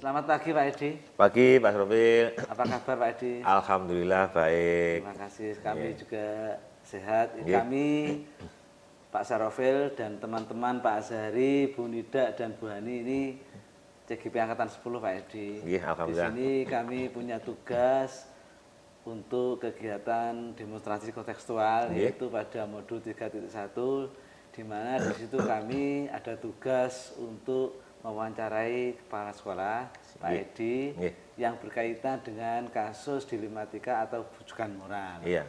Selamat pagi Pak Edi. Pagi Pak Rofil. Apa kabar Pak Edi? Alhamdulillah baik. Terima kasih, kami juga sehat. Nggih. Kami Pak Sarofil dan teman-teman Pak Azhari, Bu Nida dan Bu Hani ini CGP Angkatan 10 Pak Edi. Nggih, Di alhamdulillah. sini kami punya tugas untuk kegiatan demonstrasi kontekstual, Nggih. yaitu pada modul 3.1, di mana di situ kami ada tugas untuk mewawancarai kepala sekolah Pak Nggih. Edi Nggih. yang berkaitan dengan kasus dilematika atau bujukan moral. Iya.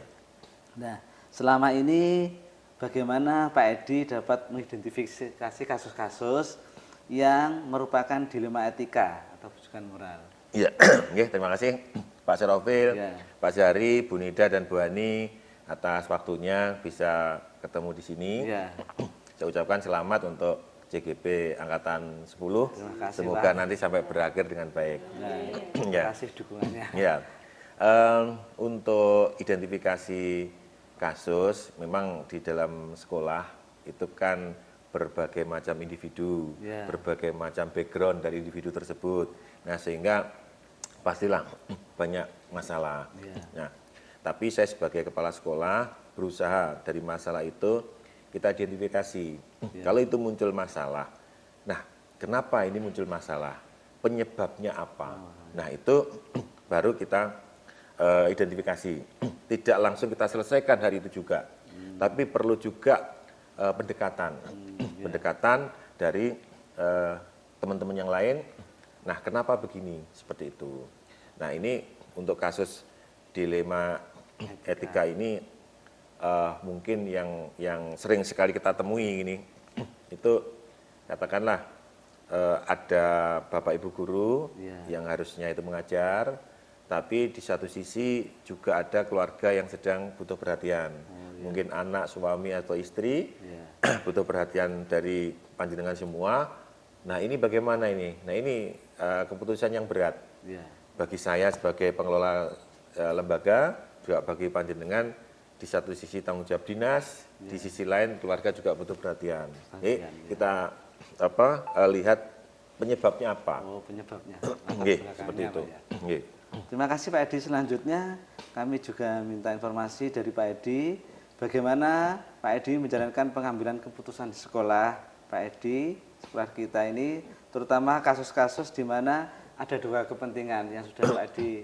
Nah, selama ini bagaimana Pak Edi dapat mengidentifikasi kasus-kasus yang merupakan dilema etika atau bujukan moral? Iya. Nggih, terima kasih Pak Sarofil, Ya. Pak Zahri, Bu Nida dan Bu Hani atas waktunya bisa ketemu di sini. Ya, Saya ucapkan selamat untuk CGP Angkatan 10. Terima kasih, Semoga Pak. nanti sampai berakhir dengan baik. nah, terima Ya. kasih dukungannya. Ya, untuk identifikasi kasus, memang di dalam sekolah itu kan berbagai macam individu, Ya. berbagai macam background dari individu tersebut. Nah, sehingga pastilah banyak masalah. Ya. Nah, tapi saya sebagai kepala sekolah berusaha dari masalah itu kita identifikasi. Kalau itu muncul masalah, nah kenapa ini muncul masalah? Penyebabnya apa? Nah itu baru kita identifikasi. Tidak langsung kita selesaikan hari itu juga, tapi perlu juga pendekatan, pendekatan dari teman-teman yang lain. Nah kenapa begini? Seperti itu. Nah ini untuk kasus dilema etika ini mungkin yang sering sekali kita temui ini itu katakanlah ada bapak ibu guru yang harusnya itu mengajar, tapi di satu sisi juga ada keluarga yang sedang butuh perhatian, mungkin anak, suami atau istri butuh perhatian dari panjenengan semua. Nah ini bagaimana ini? Nah ini keputusan yang berat bagi saya sebagai pengelola lembaga, juga bagi panjenengan. Di satu sisi tanggung jawab dinas, di sisi lain keluarga juga butuh perhatian. Kita lihat penyebabnya apa. Oh, penyebabnya. Seperti itu. Ya? Terima kasih Pak Edi. Selanjutnya kami juga minta informasi dari Pak Edi bagaimana Pak Edi menjalankan pengambilan keputusan di sekolah Pak Edi, sekolah kita ini, terutama kasus-kasus di mana ada dua kepentingan yang sudah Pak Edi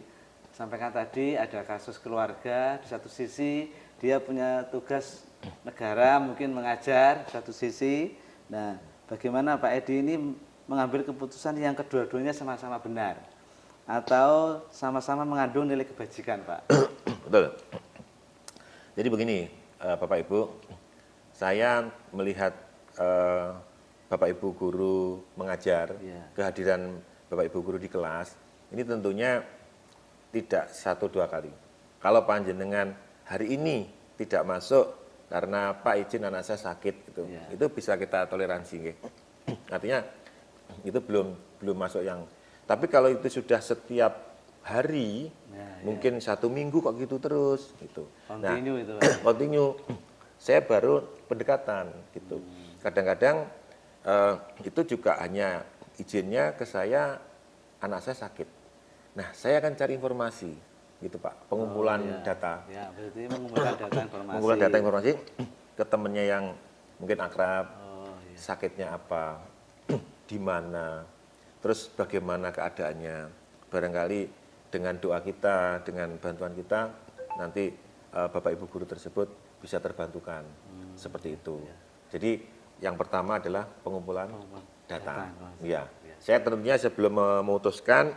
sampaikan tadi. Ada kasus keluarga, di satu sisi dia punya tugas negara, mungkin mengajar, di satu sisi. Nah, bagaimana Pak Edi ini mengambil keputusan yang kedua-duanya sama-sama benar atau sama-sama mengandung nilai kebajikan, Pak? Betul. Jadi begini, Bapak Ibu, saya melihat Bapak Ibu guru mengajar, kehadiran Bapak Ibu guru di kelas, ini tentunya tidak 1-2 kali. Kalau panjenengan hari ini tidak masuk karena Pak izin anak saya sakit gitu, itu bisa kita toleransi. Artinya itu belum masuk yang. Tapi kalau itu sudah setiap hari, mungkin 1 minggu kok gitu terus gitu. Continue itu. Continue. Saya baru pendekatan gitu. Kadang-kadang itu juga hanya izinnya ke saya, anak saya sakit. Nah, saya akan cari informasi, gitu Pak, pengumpulan data. Ya, berarti mengumpulkan data informasi. Mengumpulkan data informasi ke temennya yang mungkin akrab, sakitnya apa, di mana, terus bagaimana keadaannya. Barangkali dengan doa kita, dengan bantuan kita, nanti Bapak Ibu guru tersebut bisa terbantukan, seperti itu. Jadi yang pertama adalah pengumpulan data. Ya, saya tentunya sebelum memutuskan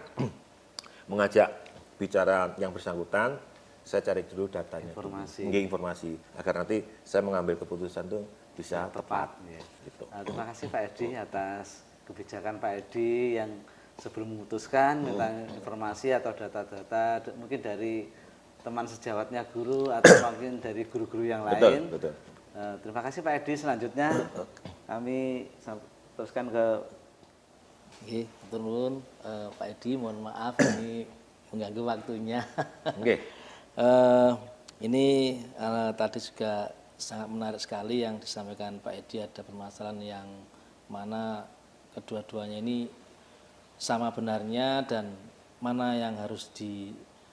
mengajak bicara yang bersangkutan, saya cari dulu datanya, informasi, agar nanti saya mengambil keputusan itu bisa tepat. Gitu. Terima kasih Pak Edi atas kebijakan Pak Edi yang sebelum memutuskan minta informasi atau data-data mungkin dari teman sejawatnya guru atau mungkin dari guru-guru yang lain. Betul. Terima kasih Pak Edi. Selanjutnya kami teruskan ke turun Pak Edi, mohon maaf ini mengganggu waktunya. Ini tadi juga sangat menarik sekali yang disampaikan Pak Edi, ada permasalahan yang mana kedua-duanya ini sama benarnya dan mana yang harus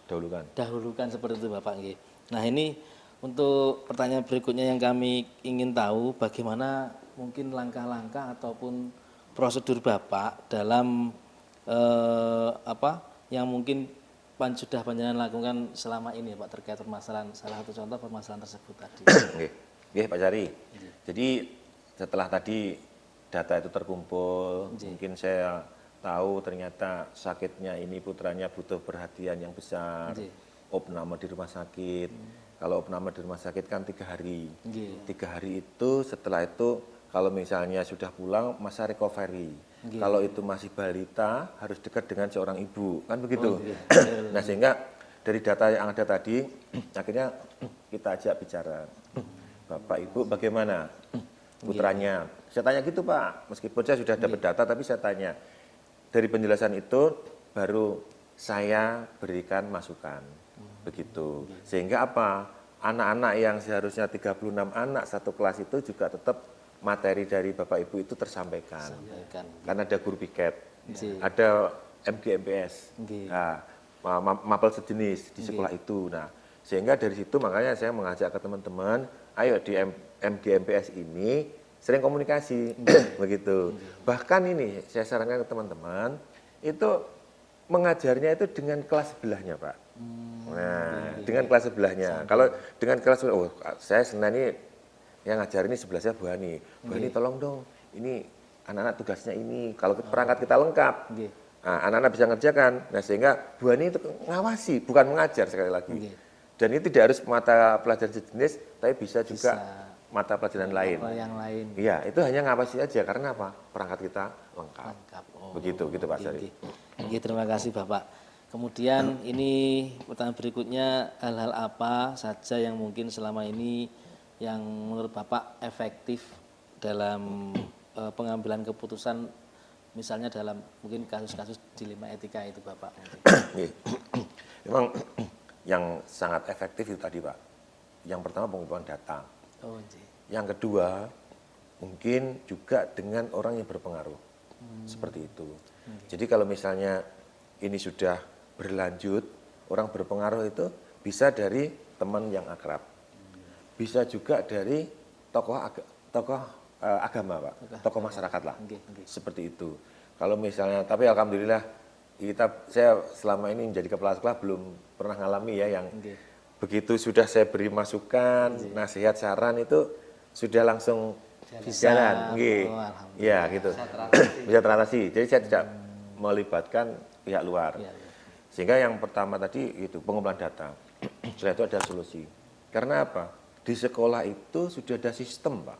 Dahulukan. didahulukan seperti itu Bapak nggih. Nah, ini untuk pertanyaan berikutnya yang kami ingin tahu bagaimana mungkin langkah-langkah ataupun prosedur Bapak dalam apa yang mungkin sudah panjenengan lakukan selama ini Pak terkait permasalahan, salah satu contoh permasalahan tersebut tadi. Nggih. Nggih, Pak Cari. Jadi setelah tadi data itu terkumpul, mungkin saya tahu ternyata sakitnya ini putranya butuh perhatian yang besar. Opname di rumah sakit. Kalau opname di rumah sakit kan 3 hari. 3 hari itu setelah itu kalau misalnya sudah pulang masa recovery. Kalau itu masih balita harus dekat dengan seorang ibu, kan begitu. Nah, sehingga dari data yang ada tadi akhirnya kita ajak bicara. Bapak Ibu bagaimana putranya? Saya tanya gitu Pak, meskipun saya sudah dapat data tapi saya tanya. Dari penjelasan itu baru saya berikan masukan. Begitu. Sehingga apa? Anak-anak yang seharusnya 36 anak satu kelas itu juga tetap materi dari Bapak Ibu itu tersampaikan. Karena ada guru piket, ada MGMPS, nah, mapel sejenis di sekolah itu. Nah, sehingga dari situ makanya saya mengajak ke teman-teman, ayo di MGMPS ini sering komunikasi, begitu. Bahkan ini saya sarankan ke teman-teman, itu mengajarnya itu dengan kelas sebelahnya, Pak. Nah, dengan kelas sebelahnya. Kalau dengan kelas, oh saya Senin ini yang ngajar ini sebelah saya Bu Hani. Bu Hani tolong dong, ini anak-anak tugasnya ini. Kalau perangkat kita lengkap, nah, anak-anak bisa ngerjakan. Nah, sehingga Bu Hani itu ngawasi, bukan mengajar sekali lagi. Dan ini tidak harus mata pelajaran sejenis, tapi bisa juga mata pelajaran lain. Yang lain. Iya, itu hanya ngawasi aja. Karena apa? Perangkat kita lengkap. Begitu, gitu Pak Sari. Terima kasih Bapak. Kemudian ini pertanyaan berikutnya, hal-hal apa saja yang mungkin selama ini yang menurut Bapak efektif dalam pengambilan keputusan, misalnya dalam mungkin kasus-kasus dilema etika itu Bapak? Memang yang sangat efektif itu tadi Pak. Yang pertama pengumpulan data. Yang kedua mungkin juga dengan orang yang berpengaruh. Seperti itu. Jadi kalau misalnya ini sudah berlanjut, orang berpengaruh itu bisa dari teman yang akrab. Bisa juga dari tokoh agama, Pak. Tokoh masyarakat lah. Seperti itu. Kalau misalnya, tapi alhamdulillah saya selama ini menjadi kepala sekolah belum pernah ngalami ya yang begitu sudah saya beri masukan, nasihat, saran itu sudah langsung jalan. Ya, gitu. Bisa teratasi. Jadi saya tidak melibatkan pihak luar. Sehingga yang pertama tadi itu pengumpulan data. Setelah itu ada solusi. Karena apa? Di sekolah itu sudah ada sistem, Pak.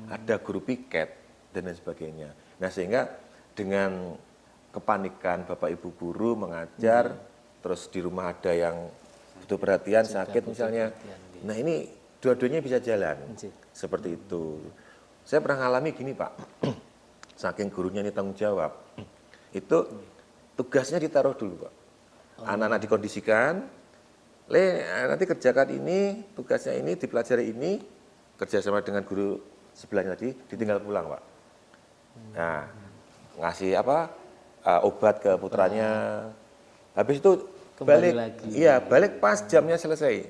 Ada guru piket dan lain sebagainya. Nah, sehingga dengan kepanikan Bapak Ibu guru mengajar, terus di rumah ada yang butuh perhatian, sakit misalnya. Nah, ini dua-duanya bisa jalan. Seperti itu. Saya pernah ngalami gini, Pak. Saking gurunya ini tanggung jawab. Itu tugasnya ditaruh dulu, Pak. Anak-anak dikondisikan, nanti kerjakan ini, tugasnya ini, dipelajari ini, kerjasama dengan guru sebelahnya tadi, ditinggal pulang, Pak. Nah, ngasih obat ke putranya. Habis itu balik pas jamnya selesai.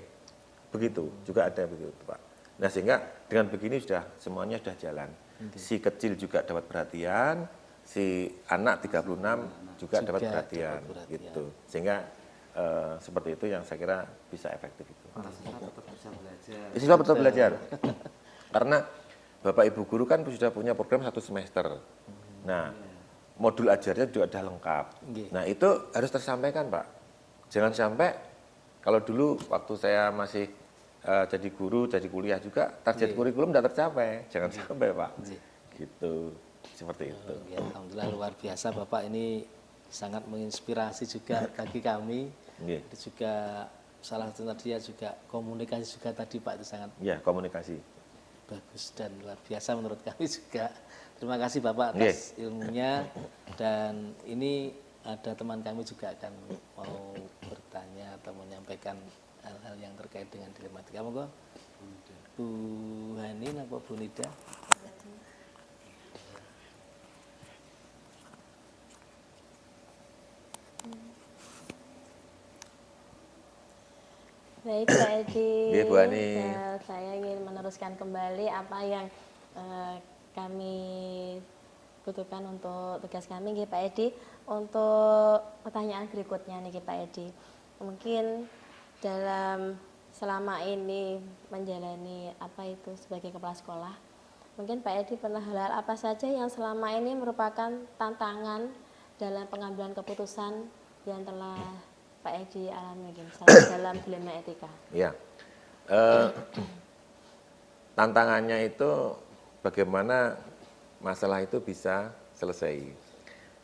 Begitu, juga ada begitu, Pak. Nah, sehingga dengan begini semuanya sudah jalan. Si kecil juga dapat perhatian, si anak 36 juga dapat perhatian, gitu. Sehingga seperti itu yang saya kira bisa efektif itu. Siswa tetap belajar. Karena Bapak Ibu guru kan sudah punya program 1 semester. Nah, modul ajarnya juga sudah lengkap. Nah, itu harus tersampaikan, Pak. Jangan sampai kalau dulu waktu saya masih jadi guru, jadi kuliah juga target kurikulum tidak tercapai. Jangan sampai, Pak. Gitu. Seperti itu. Alhamdulillah luar biasa Bapak, ini sangat menginspirasi juga bagi kami. Itu juga salah satu tadi ya juga komunikasi juga tadi Pak, itu sangat komunikasi bagus dan luar biasa menurut kami juga. Terima kasih Bapak atas ilmunya. Dan ini ada teman kami juga akan mau bertanya atau menyampaikan hal-hal yang terkait dengan dilematika. Monggo Bu Hani apa Bu Nida? Baik Pak Edi, Nggih, Bu Ani. saya ingin meneruskan kembali apa yang kami butuhkan untuk tugas kami nggih Pak Edi. Untuk pertanyaan berikutnya nih Pak Edi, mungkin dalam selama ini menjalani apa itu sebagai kepala sekolah, mungkin Pak Edi pernah hal-hal apa saja yang selama ini merupakan tantangan dalam pengambilan keputusan yang telah Pak Edi alami misalnya dalam dilema etika? Ya, tantangannya itu bagaimana masalah itu bisa selesai.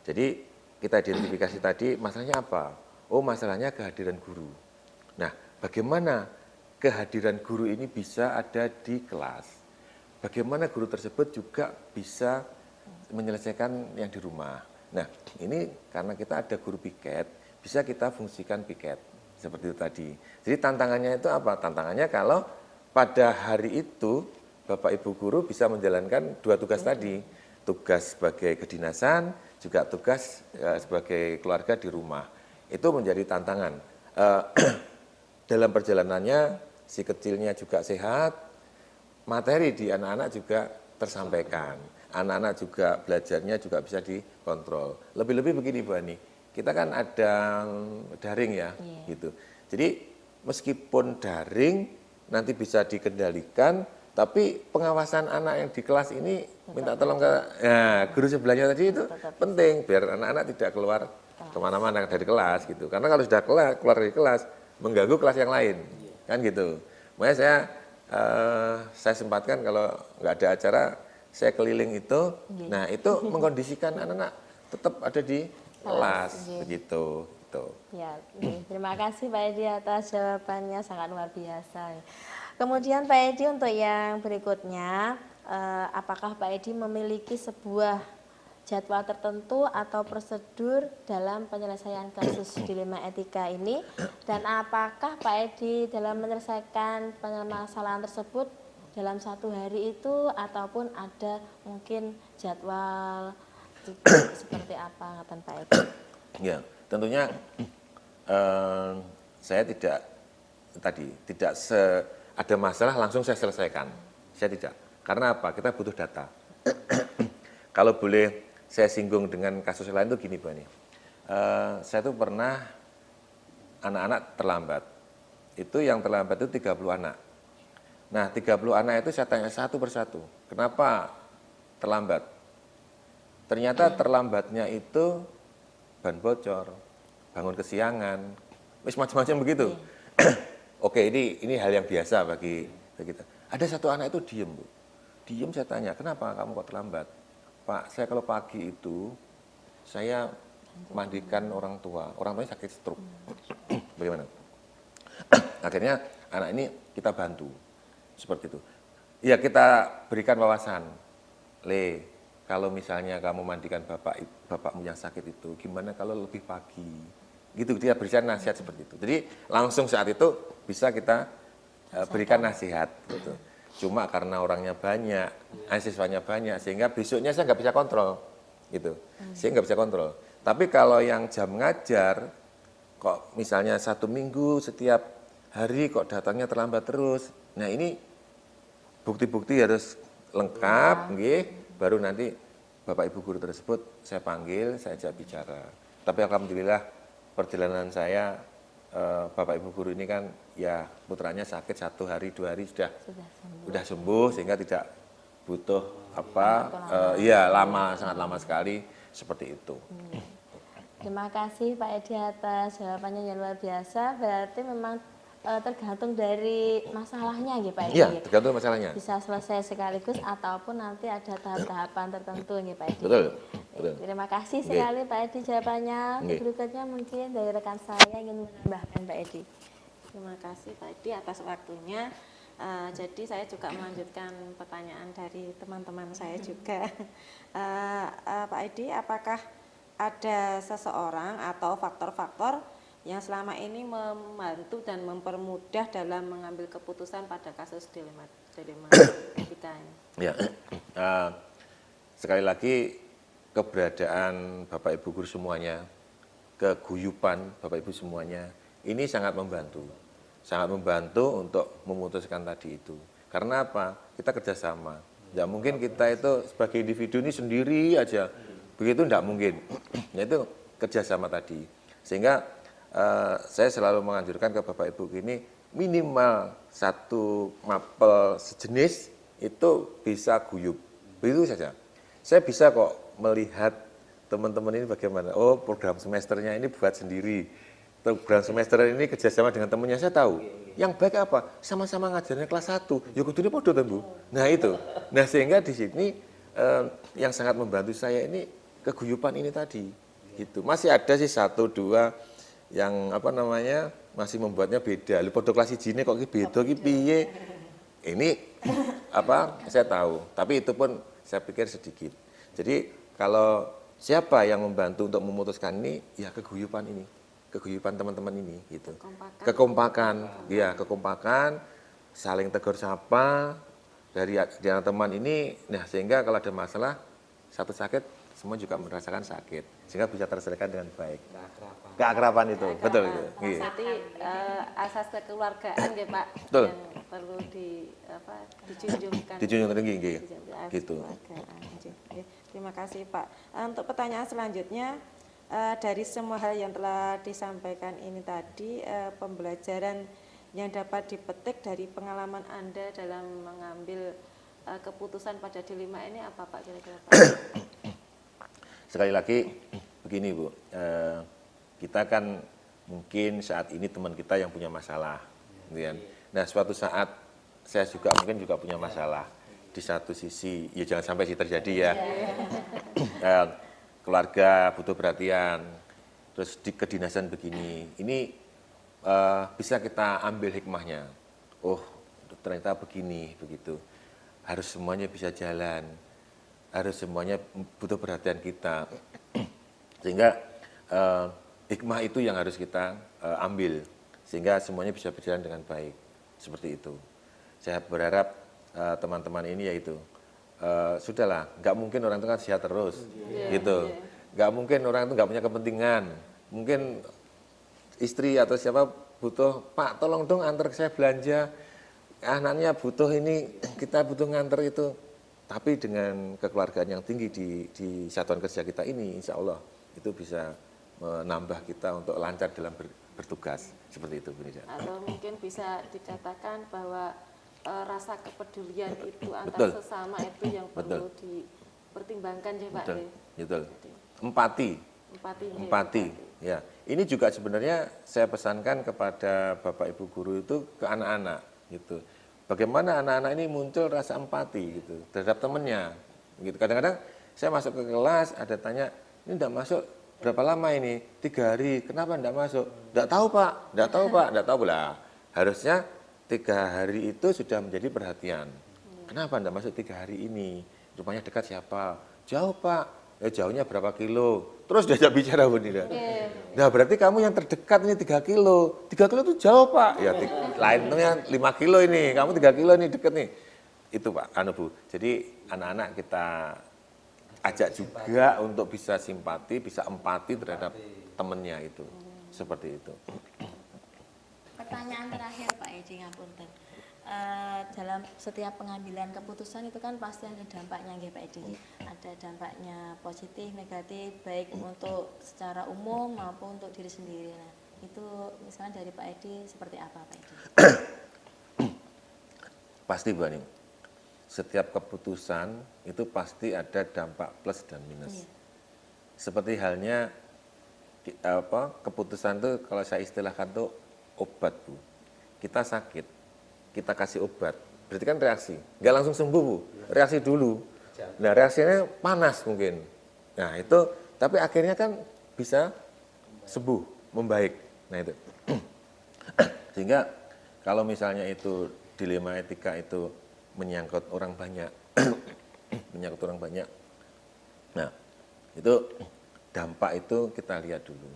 Jadi kita identifikasi tadi masalahnya apa? Oh, masalahnya kehadiran guru. Nah, bagaimana kehadiran guru ini bisa ada di kelas? Bagaimana guru tersebut juga bisa menyelesaikan yang di rumah? Nah, ini karena kita ada guru piket, bisa kita fungsikan piket seperti itu tadi. Jadi tantangannya itu apa? Tantangannya kalau pada hari itu Bapak Ibu guru bisa menjalankan dua tugas tadi, tugas sebagai kedinasan, juga tugas sebagai keluarga di rumah. Itu menjadi tantangan. Dalam perjalanannya si kecilnya juga sehat, materi di anak-anak juga tersampaikan. Anak-anak juga belajarnya juga bisa dikontrol. Lebih-lebih begini Bu Ani, kita kan ada daring ya, gitu. Jadi meskipun daring nanti bisa dikendalikan, tapi pengawasan anak yang di kelas ini minta tolong ke guru sebelahnya tadi itu penting biar anak-anak tidak keluar kemana-mana dari kelas gitu. Karena kalau sudah keluar dari kelas mengganggu kelas yang lain, kan gitu. Makanya saya sempatkan kalau nggak ada acara saya keliling itu, nah itu mengkondisikan anak-anak tetap ada di kelas begitu. Gitu. Ya, terima kasih Pak Edi atas jawabannya sangat luar biasa. Kemudian Pak Edi untuk yang berikutnya, apakah Pak Edi memiliki sebuah jadwal tertentu atau prosedur dalam penyelesaian kasus dilema etika ini, dan apakah Pak Edi dalam menyelesaikan permasalahan tersebut dalam satu hari itu ataupun ada mungkin jadwal seperti apa ngatan Pak Edi? Ya, tentunya saya tidak ada masalah langsung saya selesaikan. Saya tidak. Karena apa? Kita butuh data. Kalau boleh saya singgung dengan kasus lain itu gini Bu Ani. Saya tuh pernah anak-anak terlambat. Itu yang terlambat itu 30 anak. Nah, 30 anak itu saya tanya satu persatu. Kenapa terlambat? Ternyata terlambatnya itu ban bocor, bangun kesiangan, macam-macam begitu. Oke, ini hal yang biasa bagi kita. Ada satu anak itu diem, Bu. Diem, saya tanya, kenapa kamu kok terlambat? Pak, saya kalau pagi itu, saya mandikan orang tuanya sakit stroke. Bagaimana? Akhirnya anak ini kita bantu, seperti itu. Ya, kita berikan wawasan. Kalau misalnya kamu mandikan bapakmu yang sakit itu, gimana kalau lebih pagi? Gitu, dia berikan nasihat seperti itu. Jadi langsung saat itu bisa kita berikan nasihat. Gitu. Cuma karena orangnya banyak, siswanya banyak, sehingga besoknya saya nggak bisa kontrol. Gitu. Saya nggak bisa kontrol. Tapi kalau yang jam ngajar, kok misalnya 1 minggu setiap hari kok datangnya terlambat terus. Nah ini bukti-bukti harus lengkap, baru nanti Bapak Ibu guru tersebut saya panggil, saya ajak bicara. Tapi alhamdulillah perjalanan saya Bapak Ibu guru ini kan ya putranya sakit 1 hari 2 hari sudah sembuh sehingga tidak butuh lama, sangat lama sekali seperti itu. Terima kasih Pak Edi atas jawabannya yang luar biasa. Berarti memang tergantung dari masalahnya gitu Pak Edi. Iya, tergantung masalahnya. Bisa selesai sekaligus ataupun nanti ada tahap-tahapan tertentu gitu Pak Edi. Betul. Terima kasih sekali Pak Edi jawabannya. Berikutnya mungkin dari rekan saya ingin menambahkan Pak Edi. Terima kasih Pak Edi atas waktunya. Jadi saya juga melanjutkan pertanyaan dari teman-teman saya juga. Pak Edi, apakah ada seseorang atau faktor-faktor yang selama ini membantu dan mempermudah dalam mengambil keputusan pada kasus dilema etika ini? Ya, sekali lagi keberadaan Bapak Ibu guru semuanya, keguyuban Bapak Ibu semuanya, ini sangat membantu. sangat membantu untuk memutuskan tadi itu. Karena apa? Kita kerjasama. Tidak mungkin kita itu sebagai individu ini sendiri aja. Begitu tidak mungkin. Yaitu kerjasama tadi. Sehingga saya selalu menganjurkan ke Bapak Ibu ini minimal satu mapel sejenis itu bisa guyup. Begitu saja. Saya bisa kok melihat teman-teman ini bagaimana. Oh, program semesternya ini buat sendiri. Program semester ini kerjasama dengan temannya, saya tahu. Yang baik apa? Sama-sama ngajarnya kelas 1. Ya kudune podo to, Bu. Nah, itu. Nah, sehingga di sini yang sangat membantu saya ini keguyupan ini tadi. Gitu. Masih ada sih 1 2 yang apa namanya? Masih membuatnya beda. Lho podo kelas 1 kok ki beda ki piye? Ini apa? Saya tahu. Tapi itu pun saya pikir sedikit. Jadi kalau siapa yang membantu untuk memutuskan ini, ya keguyupan ini. Keguyupan teman-teman ini gitu. Kekompakan, ya kekompakan, saling tegur sapa dari anak teman ini, nah sehingga kalau ada masalah satu sakit semua juga merasakan sakit, sehingga bisa terselesaikan dengan baik. Keakraban itu, betul itu. Berarti asas kekeluargaan ya Pak, Betul. yang perlu dijunjungkan. Dijunjung tinggi, gitu. Terima kasih Pak. Untuk pertanyaan selanjutnya. Dari semua hal yang telah disampaikan ini tadi, pembelajaran yang dapat dipetik dari pengalaman Anda dalam mengambil keputusan pada dilema ini apa Pak kira-kira Pak? Sekali lagi begini Bu, kita kan mungkin saat ini teman kita yang punya masalah, gitu kan. Nah suatu saat saya juga mungkin juga punya masalah. Di satu sisi, ya jangan sampai sih terjadi ya. Keluarga butuh perhatian, terus di kedinasan begini, ini bisa kita ambil hikmahnya. Oh, ternyata begini, begitu. Harus semuanya bisa jalan, harus semuanya butuh perhatian kita. Sehingga hikmah itu yang harus kita ambil, sehingga semuanya bisa berjalan dengan baik. Seperti itu. Saya berharap teman-teman ini yaitu, sudahlah, nggak mungkin orang itu kan sehat terus, gitu. Nggak mungkin orang itu nggak punya kepentingan. Mungkin istri atau siapa butuh, Pak tolong dong antar saya belanja, anaknya butuh ini, kita butuh nganter itu. Tapi dengan kekeluargaan yang tinggi di satuan kerja kita ini, insya Allah itu bisa menambah kita untuk lancar dalam bertugas. Seperti itu, Bu Nida. Atau mungkin bisa dikatakan bahwa rasa kepedulian itu antar sesama itu yang perlu dipertimbangkan ya Pak. Betul. Empati. Ya, ini juga sebenarnya saya pesankan kepada Bapak Ibu guru itu ke anak-anak gitu. Bagaimana anak-anak ini muncul rasa empati gitu terhadap temannya. Gitu. Kadang-kadang saya masuk ke kelas ada tanya, ini enggak masuk berapa lama ini? 3 hari. Kenapa enggak masuk? Enggak tahu Pak. Enggak tahu lah. Harusnya 3 hari itu sudah menjadi perhatian. Kenapa enggak masuk 3 hari ini? Rumahnya dekat siapa? Jauh Pak. Jauhnya berapa kilo? Terus diajak bicara Bu Nida. Nah berarti kamu yang terdekat ini 3 kilo. 3 kilo itu jauh Pak. Ya lainnya 5 kilo ini. Kamu 3 kilo ini deket nih. Itu Pak, Bu. Jadi anak-anak kita ajak juga untuk bisa simpati, bisa empati terhadap temennya itu. Seperti itu. Pertanyaan terakhir Pak Edi ngapunten. Dalam setiap pengambilan keputusan itu kan pasti ada dampaknya nggih Pak Edi. Ada dampaknya positif, negatif, baik untuk secara umum maupun untuk diri sendiri. Nah, itu misalnya dari Pak Edi seperti apa Pak Edi? Pasti Bu Ani. Setiap keputusan itu pasti ada dampak plus dan minus. Iya. Seperti halnya keputusan itu kalau saya istilahkan tuh obat Bu. Kita sakit, kita kasih obat, berarti kan reaksi, nggak langsung sembuh Bu, reaksi dulu. Nah reaksinya panas mungkin. Nah itu, tapi akhirnya kan bisa sembuh, membaik. Nah itu, sehingga kalau misalnya itu dilema etika itu menyangkut orang banyak, nah itu dampak itu kita lihat dulu.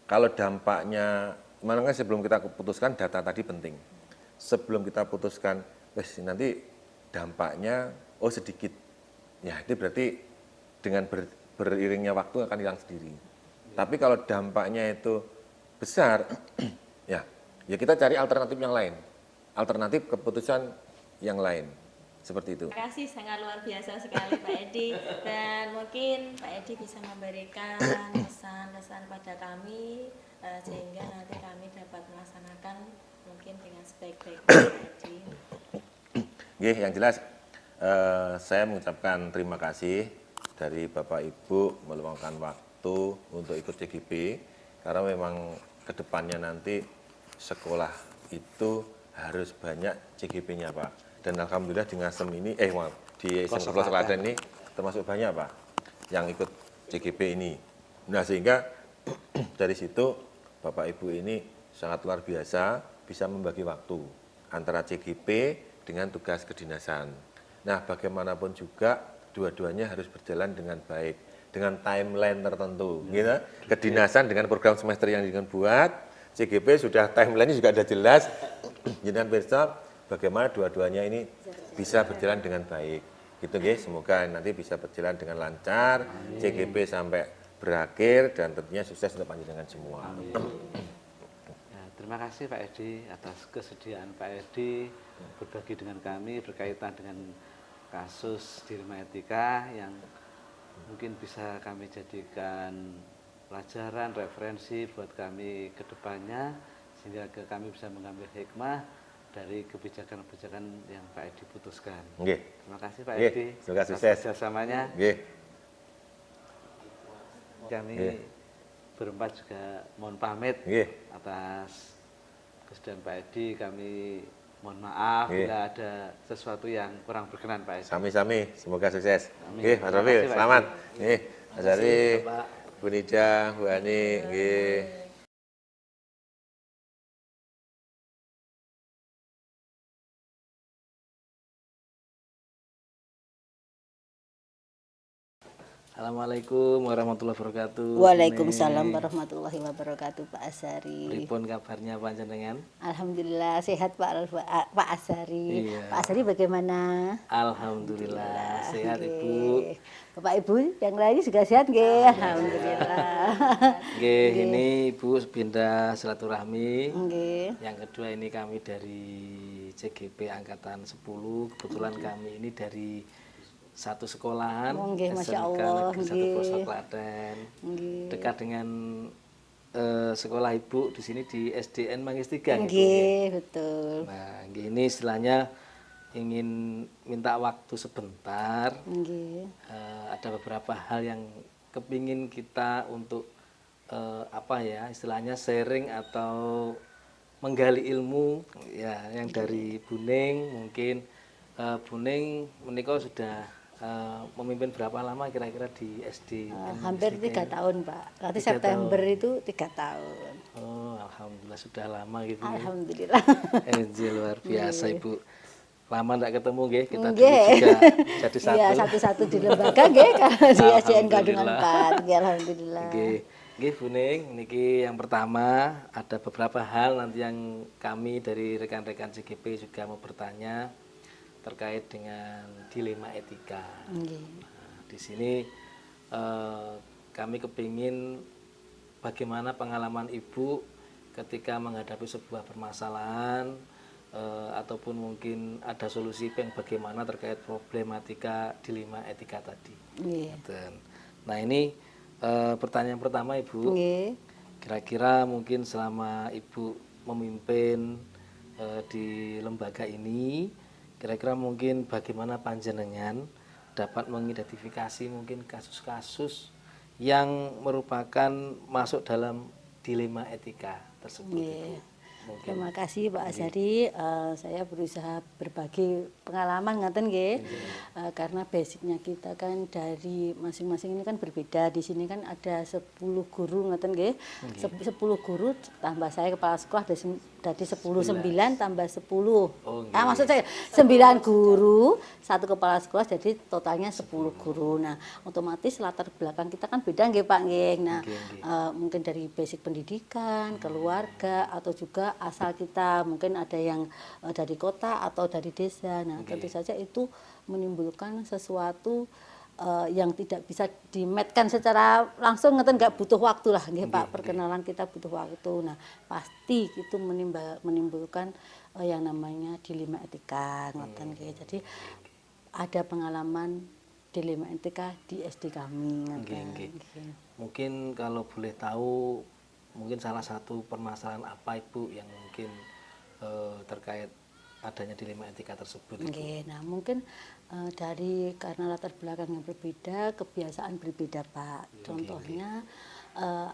Kalau dampaknya, makanya sebelum kita putuskan data tadi penting. Sebelum kita putuskan, nanti dampaknya sedikit. Ya, itu berarti dengan beriringnya waktu akan hilang sendiri. Tapi kalau dampaknya itu besar, ya ya kita cari alternatif yang lain, alternatif keputusan yang lain, seperti itu. Terima kasih, sangat luar biasa sekali Pak Edi. Dan mungkin Pak Edi bisa memberikan pesan-pesan pada kami sehingga nanti kami dapat melaksanakan mungkin dengan sebaik-baiknya Pak Edi. Oke, yang jelas saya mengucapkan terima kasih dari Bapak Ibu meluangkan waktu untuk ikut CGP, karena memang kedepannya nanti sekolah itu harus banyak CGP-nya Pak. Dan alhamdulillah di Ngasem ini, di Pelosok Klaten ini termasuk banyak Pak yang ikut CGP ini. Nah sehingga dari situ Bapak Ibu ini sangat luar biasa bisa membagi waktu antara CGP dengan tugas kedinasan. Nah bagaimanapun juga dua-duanya harus berjalan dengan baik, dengan timeline tertentu. Gitu. Kedinasan dengan program semester yang dibuat, CGP sudah timeline-nya juga sudah jelas. Jangan besok bagaimana dua-duanya ini bisa berjalan dengan baik. Gitu guys, semoga nanti bisa berjalan dengan lancar, CGP sampai berakhir dan tentunya sukses untuk panjenengan semua. Ya, terima kasih Pak Edi atas kesediaan Pak Edi berbagi dengan kami berkaitan dengan kasus dilema etika yang mungkin bisa kami jadikan pelajaran, referensi buat kami ke depannya sehingga kami bisa mengambil hikmah dari kebijakan-kebijakan yang Pak Edi putuskan. Oke. Terima kasih Pak Oke, Edi. semoga sukses Kerjasamanya. Oke. Kami Oke. berempat juga mohon pamit Oke. atas kesediaan Pak Edi. Kami mohon maaf Oke. bila ada sesuatu yang kurang berkenan Pak Edi. Sami-sami, semoga sukses. Amin. Oke, Mas Terima Rafil, kasih, Pak selamat. Edi. Nih, Mas Ari, Bapak. Bu Nida, Bu Ani, nggih. Assalamualaikum warahmatullahi wabarakatuh. Waalaikumsalam warahmatullahi wabarakatuh Pak Asari. Pripun kabarnya panjenengan? Alhamdulillah sehat Pak Asari. Iya. Pak Asari bagaimana? Alhamdulillah sehat Nggih. Ibu. Bapak Ibu yang lain juga sehat nggih? Alhamdulillah. Nggih, ini Ibu pindah silaturahmi. Nggih. Yang kedua ini kami dari CGP Angkatan 10. Kebetulan kami ini dari satu sekolahan Oh, nggih, Masya SMK Allah, Negeri 1 nggih. Pelosok Klaten. Nggih. Dekat dengan sekolah Ibu di sini di SDN Manggis 3 gitu. Nggih, betul. Nah, ini istilahnya ingin minta waktu sebentar. Nggih. Ada beberapa hal yang kepingin kita untuk istilahnya sharing atau menggali ilmu ya yang dari Buning. Mungkin Buning menikah sudah memimpin berapa lama kira-kira di SD? Hampir 3 tahun Pak. Nanti 3 September tahun. itu 3 tahun. Oh, alhamdulillah sudah lama gitu. Ya. Alhamdulillah. Luar biasa Ibu. Lama enggak ketemu nggih, kita dulu Nggih. juga jadi satu. Iya, satu-satu di lembaga nggih kalau di SDN Gadungan Alhamdulillah. 4. Nggih, alhamdulillah. Nggih. Nggih Buning, niki yang pertama ada beberapa hal nanti yang kami dari rekan-rekan CGP juga mau bertanya terkait dengan dilema etika. Nggih. Nah, di sini kami kepingin bagaimana pengalaman Ibu ketika menghadapi sebuah permasalahan ataupun mungkin ada solusi yang bagaimana terkait problematika dilema etika tadi. Nggih. Nah ini pertanyaan pertama Ibu. Nggih. Kira-kira mungkin selama Ibu memimpin di lembaga ini, kira-kira mungkin bagaimana panjenengan dapat mengidentifikasi mungkin kasus-kasus yang merupakan masuk dalam dilema etika tersebut. Nggih. Ibu. Mungkin. Terima kasih Pak Azari. Saya berusaha berbagi pengalaman ngaten nggih. Karena basicnya kita kan dari masing-masing ini kan berbeda. Di sini kan ada 10 guru ngaten nggih. 10 guru tambah saya kepala sekolah dari 10 9 tambah 10. Oh, nggih. Maksud saya 9 guru, 1 kepala sekolah jadi totalnya 10 guru. Nah, otomatis latar belakang kita kan beda nggih Pak nggih. Nah, mungkin dari basic pendidikan, keluarga atau juga asal kita mungkin ada yang dari kota atau dari desa. Nah, tentu saja itu menimbulkan sesuatu yang tidak bisa dimetkan secara langsung ngeten nggak butuh waktu lah nggih Pak, perkenalan kita butuh waktu. Nah, pasti itu menimbulkan yang namanya dilema etika ngeten nggih. Jadi ada pengalaman dilema etika di SD kami ngeten. Mungkin kalau boleh tahu, mungkin salah satu permasalahan apa Ibu yang mungkin terkait adanya dilema etika tersebut Ibu? Nah mungkin dari karena latar belakang yang berbeda, kebiasaan berbeda Pak. Contohnya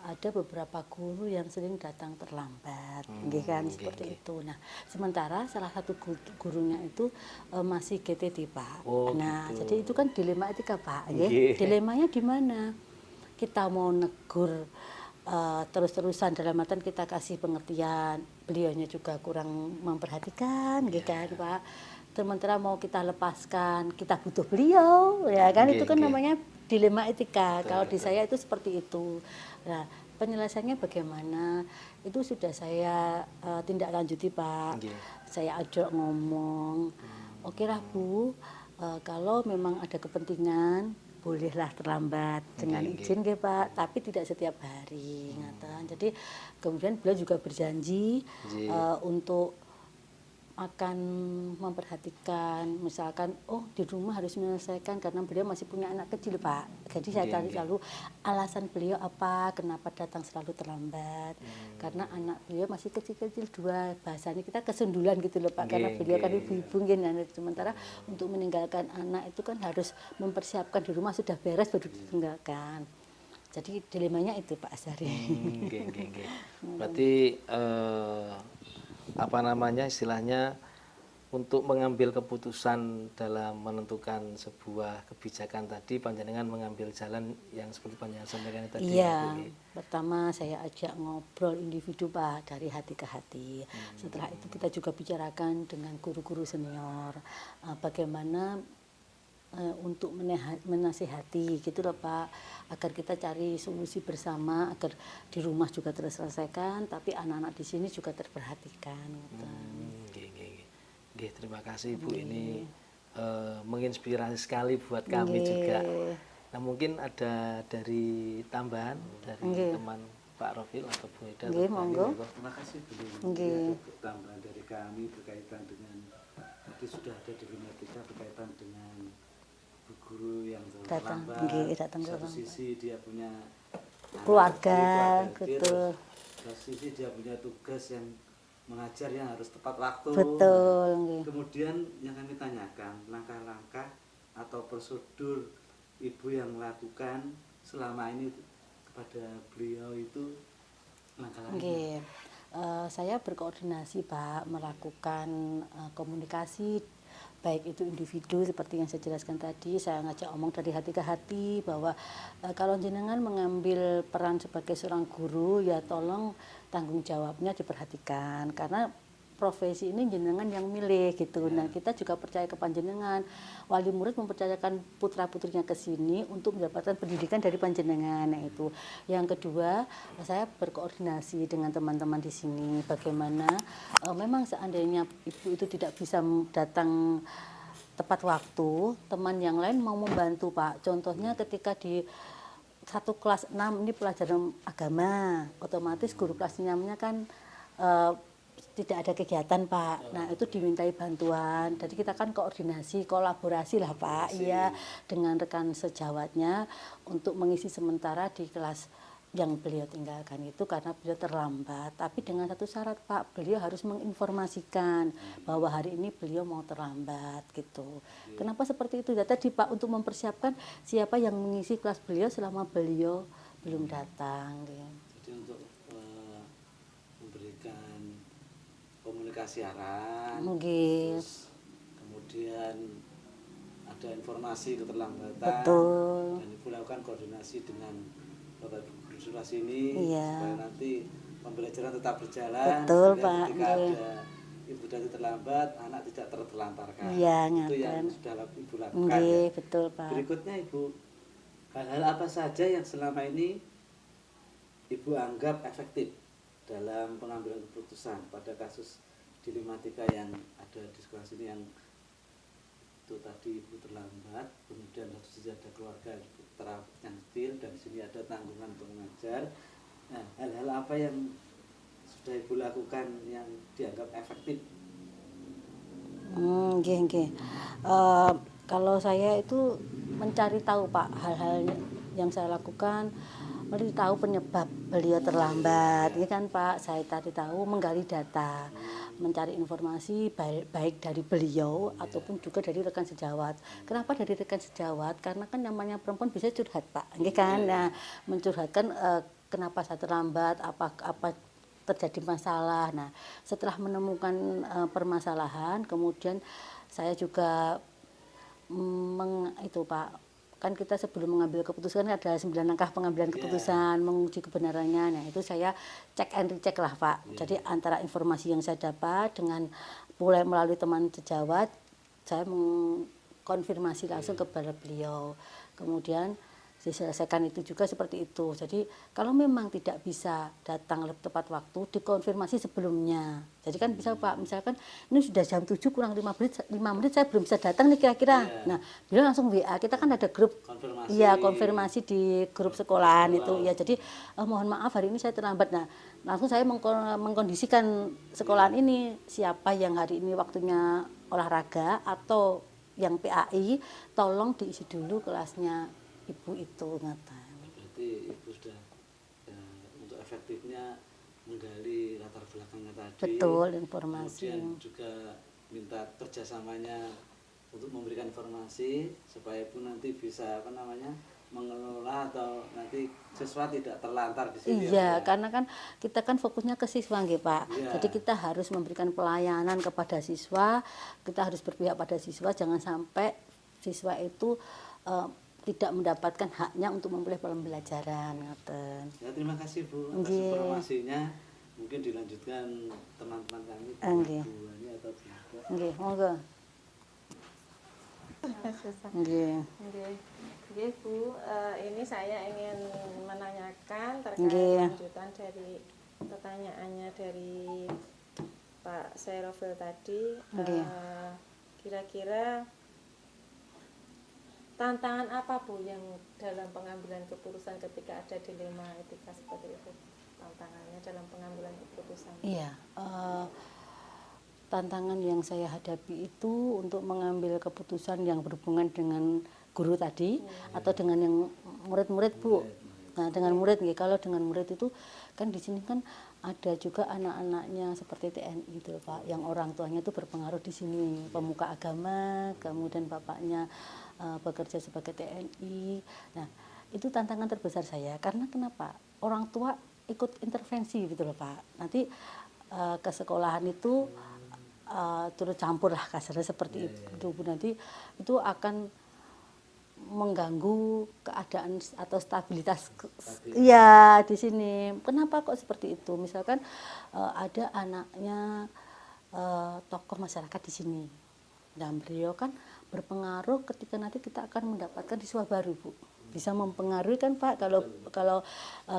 ada beberapa guru yang sering datang terlambat, kan seperti itu. Nah sementara salah satu gurunya itu masih GTD Pak. Nah jadi itu kan dilema etika Pak. Dilemanya di mana? Kita mau negur terus-terusan dalam artian kita kasih pengertian, beliaunya juga kurang memperhatikan kan Pak. Sementara mau kita lepaskan, kita butuh beliau ya kan, itu kan namanya dilema etika. Kalau di saya itu seperti itu. Nah penyelesaiannya bagaimana itu sudah saya tindak lanjuti Pak. Saya ajak ngomong, oke lah Bu, kalau memang ada kepentingan bolehlah terlambat dengan izin nggih Pak, tapi tidak setiap hari ngaten. Jadi kemudian beliau juga berjanji untuk akan memperhatikan, misalkan di rumah harus menyelesaikan karena beliau masih punya anak kecil Pak. Jadi saya cari selalu alasan beliau apa, kenapa datang selalu terlambat. Karena anak beliau masih kecil-kecil 2, bahasanya kita kesundulan gitu loh Pak, karena beliau kan ibu-ibu sementara untuk meninggalkan anak itu kan harus mempersiapkan di rumah sudah beres baru ditinggalkan. Jadi dilemanya itu Pak Asari. Berarti apa namanya istilahnya untuk mengambil keputusan dalam menentukan sebuah kebijakan tadi, panjenengan mengambil jalan yang seperti panjenengan sampaikan tadi. Iya, pertama saya ajak ngobrol individu Pak, dari hati ke hati. Setelah itu kita juga bicarakan dengan guru-guru senior, bagaimana untuk menasihati gitu loh Pak, agar kita cari solusi bersama agar di rumah juga terselesaikan tapi anak-anak di sini juga terperhatikan gitu. Terima kasih Ibu, ini menginspirasi sekali buat kami juga. Nah mungkin ada dari tambahan dari teman Pak Rofil atau Bu Ida. Monggo. Terima kasih Bu. Tambahan dari kami berkaitan dengan tadi sudah ada dilematika berkaitan dengan guru yang terlambat. Satu sisi dia punya keluarga gitu. Satu sisi dia punya tugas yang mengajar yang harus tepat waktu. Betul. Kemudian yang kami tanyakan langkah-langkah atau prosedur ibu yang melakukan selama ini kepada beliau itu langkah-langkah. Saya berkoordinasi Pak, melakukan komunikasi baik itu individu seperti yang saya jelaskan tadi. Saya ngajak omong dari hati ke hati bahwa kalau jenengan mengambil peran sebagai seorang guru ya tolong tanggung jawabnya diperhatikan karena profesi ini jenengan yang milih gitu. Nah kita juga percaya ke panjenengan, wali murid mempercayakan putra putrinya ke sini untuk mendapatkan pendidikan dari panjenengan. Nah itu. Yang kedua, saya berkoordinasi dengan teman-teman di sini bagaimana memang seandainya ibu itu tidak bisa datang tepat waktu, teman yang lain mau membantu Pak. Contohnya ketika di satu kelas 6 ini pelajaran agama, otomatis guru kelas 6-nya kan tidak ada kegiatan Pak. Nah itu dimintai bantuan. Jadi kita kan koordinasi, kolaborasi lah Pak, iya dengan rekan sejawatnya untuk mengisi sementara di kelas yang beliau tinggalkan itu karena beliau terlambat. Tapi dengan satu syarat Pak, beliau harus menginformasikan bahwa hari ini beliau mau terlambat gitu. Kenapa seperti itu? Tadi Pak untuk mempersiapkan siapa yang mengisi kelas beliau selama beliau belum datang. Gitu. Jadi untuk memberikan komunikasi arahan, terus kemudian ada informasi keterlambatan, dan Ibu lakukan koordinasi dengan Bapak Ibu guru sekolah sini supaya nanti pembelajaran tetap berjalan. Pak. Ketika ada Ibu tadi terlambat, anak tidak terlantarkan. Itu yang sudah Ibu lakukan. Betul Pak. Berikutnya Ibu, hal-hal apa saja yang selama ini Ibu anggap efektif dalam pengambilan keputusan pada kasus dilematika yang ada di sekolah sini yang itu tadi ibu terlambat, kemudian satu sisi ada keluarga yang detail, dan di sini ada tanggungan untuk mengajar. Nah, hal-hal apa yang sudah ibu lakukan yang dianggap efektif? Nggih. Kalau saya itu mencari tahu Pak, hal-hal yang saya lakukan, mencari tahu penyebab beliau terlambat, ini kan Pak. Saya cari tahu, menggali data, mencari informasi baik dari beliau ataupun juga dari rekan sejawat. Kenapa dari rekan sejawat? Karena kan namanya perempuan bisa curhat Pak, ini kan. Nah, mencurhatkan kenapa saya terlambat, apa terjadi masalah. Nah, setelah menemukan permasalahan, kemudian saya juga itu Pak, kan kita sebelum mengambil keputusan ada 9 langkah pengambilan keputusan, menguji kebenarannya. Nah, itu saya cek and recheck lah Pak. Jadi antara informasi yang saya dapat dengan melalui teman sejawat, saya mengkonfirmasi langsung kepada beliau. Kemudian diselesaikan itu juga seperti itu. Jadi kalau memang tidak bisa datang tepat waktu, dikonfirmasi sebelumnya. Jadi kan bisa Pak, misalkan ini sudah jam 7 kurang 5 menit saya belum bisa datang nih kira-kira. Nah, beliau langsung WA, kita kan ada grup konfirmasi di grup sekolahan itu. Ya, jadi mohon maaf hari ini saya terlambat. Nah, langsung saya mengkondisikan sekolahan ini, siapa yang hari ini waktunya olahraga atau yang PAI, tolong diisi dulu kelasnya ibu itu, ngatain. Berarti ibu sudah untuk efektifnya menggali latar belakangnya tadi. Betul, informasi. Kemudian juga minta kerjasamanya untuk memberikan informasi supaya ibu nanti bisa mengelola atau nanti siswa tidak terlantar di sini. Iya, karena kan kita kan fokusnya ke siswa nggih Pak. Iya. Jadi kita harus memberikan pelayanan kepada siswa, kita harus berpihak pada siswa, jangan sampai siswa itu tidak mendapatkan haknya untuk memulai pembelajaran. Ya, terima kasih Bu atas informasinya. Mungkin dilanjutkan teman-teman kami buahnya atau tidak. Nggih, monggo. Nggih Bu, ini saya ingin menanyakan terkait lanjutan dari pertanyaannya dari Pak Sairofil tadi. Kira-kira tantangan apa Bu yang dalam pengambilan keputusan ketika ada dilema etika seperti itu? Tantangannya dalam pengambilan keputusan. Iya, tantangan yang saya hadapi itu untuk mengambil keputusan yang berhubungan dengan guru tadi atau dengan yang murid-murid Bu. Nah, dengan murid nih, kalau dengan murid itu kan di sini kan ada juga anak-anaknya seperti TNI itu Pak, yang orang tuanya itu berpengaruh di sini, pemuka agama, kemudian bapaknya bekerja sebagai TNI. Nah, itu tantangan terbesar saya, karena kenapa? Orang tua ikut intervensi gitu loh Pak. Nanti ke sekolahan itu turut campur lah kasarnya seperti itu. Nanti itu akan mengganggu keadaan atau stabilitas ya di sini. Kenapa kok seperti itu? Misalkan ada anaknya tokoh masyarakat di sini, dan beliau kan berpengaruh ketika nanti kita akan mendapatkan siswa baru Bu. Bisa mempengaruhi kan Pak, kalau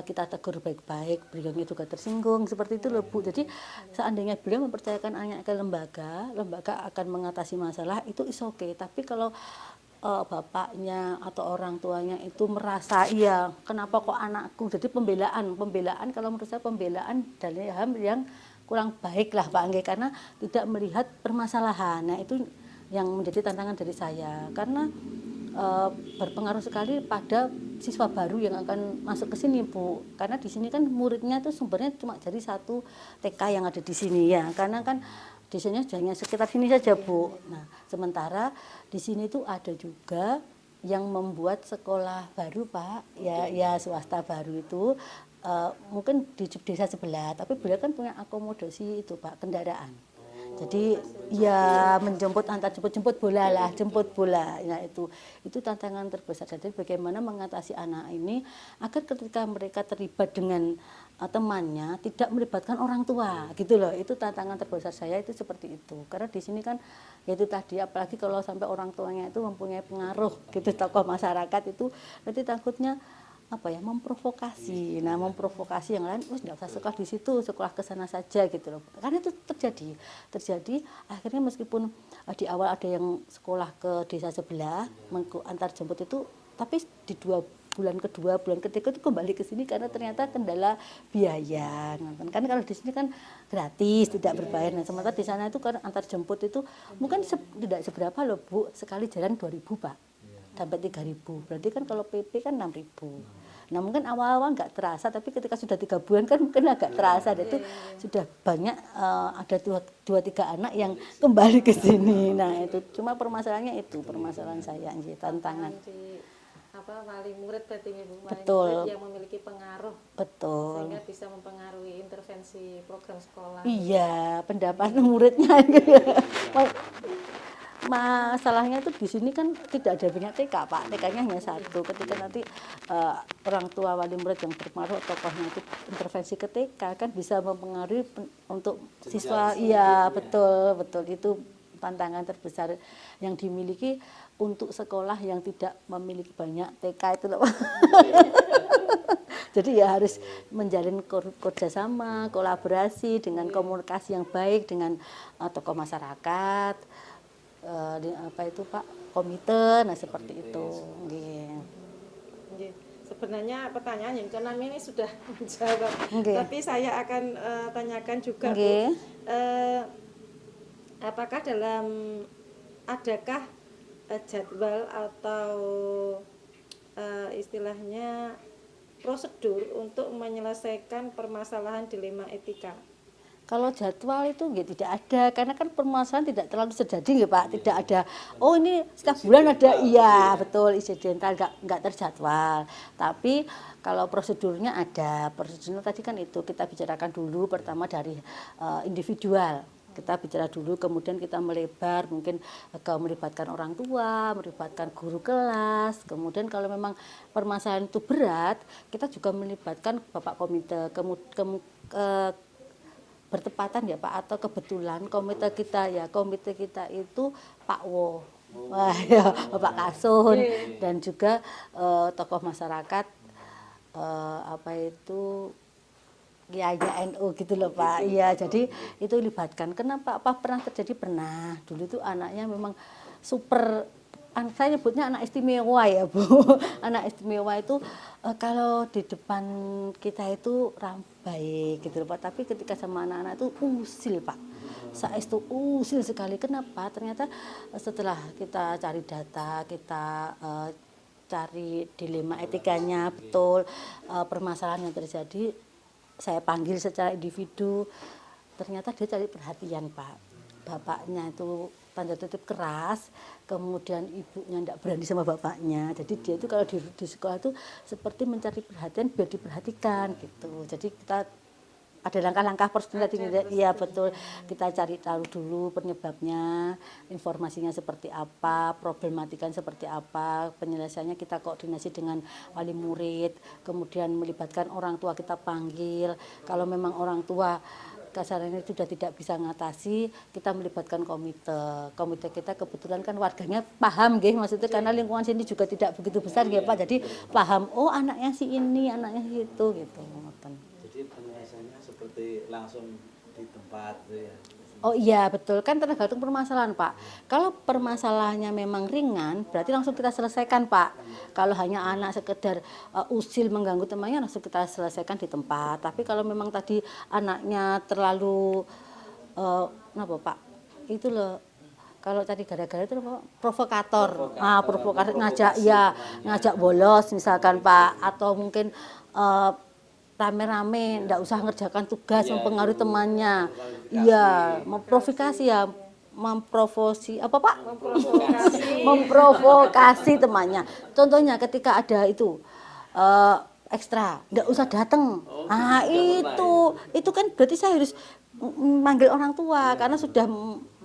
kita tegur baik-baik, beliau juga tersinggung seperti itu loh Bu. Jadi seandainya beliau mempercayakan anaknya ke lembaga akan mengatasi masalah itu is okay. Tapi kalau bapaknya atau orang tuanya itu merasa iya kenapa kok anakku, jadi pembelaan kalau menurut saya pembelaan dari hal yang kurang baik lah Pak Angge, karena tidak melihat permasalahan. Nah, itu yang menjadi tantangan dari saya, karena berpengaruh sekali pada siswa baru yang akan masuk ke sini Bu, karena di sini kan muridnya itu sumbernya cuma dari satu TK yang ada di sini ya, karena kan di sini hanya sekitar sini saja Bu. Nah, sementara di sini tuh ada juga yang membuat sekolah baru Pak, ya swasta baru itu mungkin di desa sebelah, tapi beliau kan punya akomodasi itu Pak, kendaraan. Jadi ya menjemput, antar jemput bola lah, jemput bola. Nah, itu tantangan terbesar. Jadi bagaimana mengatasi anak ini agar ketika mereka terlibat dengan temannya tidak melibatkan orang tua gitu loh. Itu tantangan terbesar saya itu seperti itu. Karena di sini kan ya itu tadi, apalagi kalau sampai orang tuanya itu mempunyai pengaruh gitu, tokoh masyarakat itu nanti takutnya memprovokasi. Nah, memprovokasi yang lain, nggak usah sekolah di situ, sekolah ke sana saja gitu loh. Karena itu terjadi. Akhirnya meskipun di awal ada yang sekolah ke desa sebelah, antar jemput itu, tapi di 2 bulan kedua, bulan ketiga itu kembali ke sini karena ternyata kendala biaya. Kan kalau di sini kan gratis, tidak berbayar. Nah, sementara di sana itu kan antar jemput itu mungkin tidak seberapa loh Bu, sekali jalan 2.000 Pak, sampai 3.000. Berarti kan kalau PP kan 6.000. Nah mungkin awal-awal nggak terasa, tapi ketika sudah 3 bulan kan mungkin agak terasa. Dan itu sudah banyak ada 2-3 anak yang kembali ke sini. Nah itu cuma permasalahannya itu permasalahan saya, tantangan. Wali murid berarti Bu, Betul. murid yang memiliki pengaruh. Betul. Sehingga bisa mempengaruhi intervensi program sekolah. Iya, pendapatan muridnya. Masalahnya itu di sini kan tidak ada banyak TK Pak, TK-nya hanya 1. Ketika nanti orang tua wali murid yang berpengaruh, tokohnya itu intervensi ke TK kan bisa mempengaruhi untuk siswa. Iya betul itu tantangan terbesar yang dimiliki untuk sekolah yang tidak memiliki banyak TK itu loh. Jadi ya harus menjalin kerjasama, kolaborasi dengan komunikasi yang baik dengan tokoh masyarakat. Komite, nah seperti itu. Sebenarnya pertanyaan yang keenam ini sudah menjawab, tapi saya akan tanyakan juga Bu, apakah adakah jadwal atau istilahnya prosedur untuk menyelesaikan permasalahan dilema etika? Kalau jadwal itu tidak ada, karena kan permasalahan tidak terlalu terjadi Pak, tidak ada. Oh ini setiap bulan ada, iya betul insidental, nggak terjadwal. Tapi kalau prosedurnya ada, prosedurnya tadi kan itu kita bicarakan dulu pertama dari individual. Kita bicara dulu, kemudian kita melebar, mungkin melibatkan orang tua, melibatkan guru kelas. Kemudian kalau memang permasalahan itu berat, kita juga melibatkan Bapak Komite, bertepatan ya Pak, atau kebetulan komite kita itu Pak Wo, ya, Bapak Kasun, dan juga tokoh masyarakat Kiainya NU gitu loh Pak. Iya, jadi itu libatkan. Kenapa? Apa pernah terjadi? Pernah. Dulu itu anaknya memang super, saya nyebutnya anak istimewa ya Bu. Anak istimewa itu kalau di depan kita itu baik gitu loh Pak, tapi ketika sama anak-anak itu usil Pak. Saya itu usil sekali. Kenapa? Ternyata setelah kita cari data, kita cari dilema etikanya betul, permasalahan yang terjadi, saya panggil secara individu. Ternyata dia cari perhatian Pak. Bapaknya itu tanda kutip keras, kemudian ibunya tidak berani sama bapaknya. Jadi dia itu kalau di sekolah itu seperti mencari perhatian biar diperhatikan gitu. Jadi kita ada langkah-langkah prosedur tadi, iya betul. Kita cari tahu dulu penyebabnya, informasinya seperti apa, problematikanya seperti apa, penyelesaiannya kita koordinasi dengan wali murid, kemudian melibatkan orang tua, kita panggil. Kalau memang orang tua kasarnya sudah tidak bisa ngatasi, kita melibatkan komite kita kebetulan kan warganya paham maksudnya karena lingkungan sini juga tidak begitu besar Pak, jadi paham, oh anaknya si ini, anaknya si itu gitu. Jadi penyelesaiannya seperti langsung di tempat ya. Oh iya betul, kan tergantung permasalahan Pak. Kalau permasalahannya memang ringan, berarti langsung kita selesaikan Pak. Kalau hanya anak sekedar usil mengganggu temannya, langsung kita selesaikan di tempat. Tapi kalau memang tadi anaknya terlalu kenapa Pak? Itu loh. Kalau tadi gara-gara itu provokator, provokator ngajak bolos misalkan Pak, atau mungkin rame-rame, nggak usah ngerjakan tugas, mempengaruhi temannya. Iya, memprovokasi ya, memprovokasi temannya. Contohnya ketika ada itu ekstra, nggak usah datang. Itu kan berarti saya harus manggil orang tua karena sudah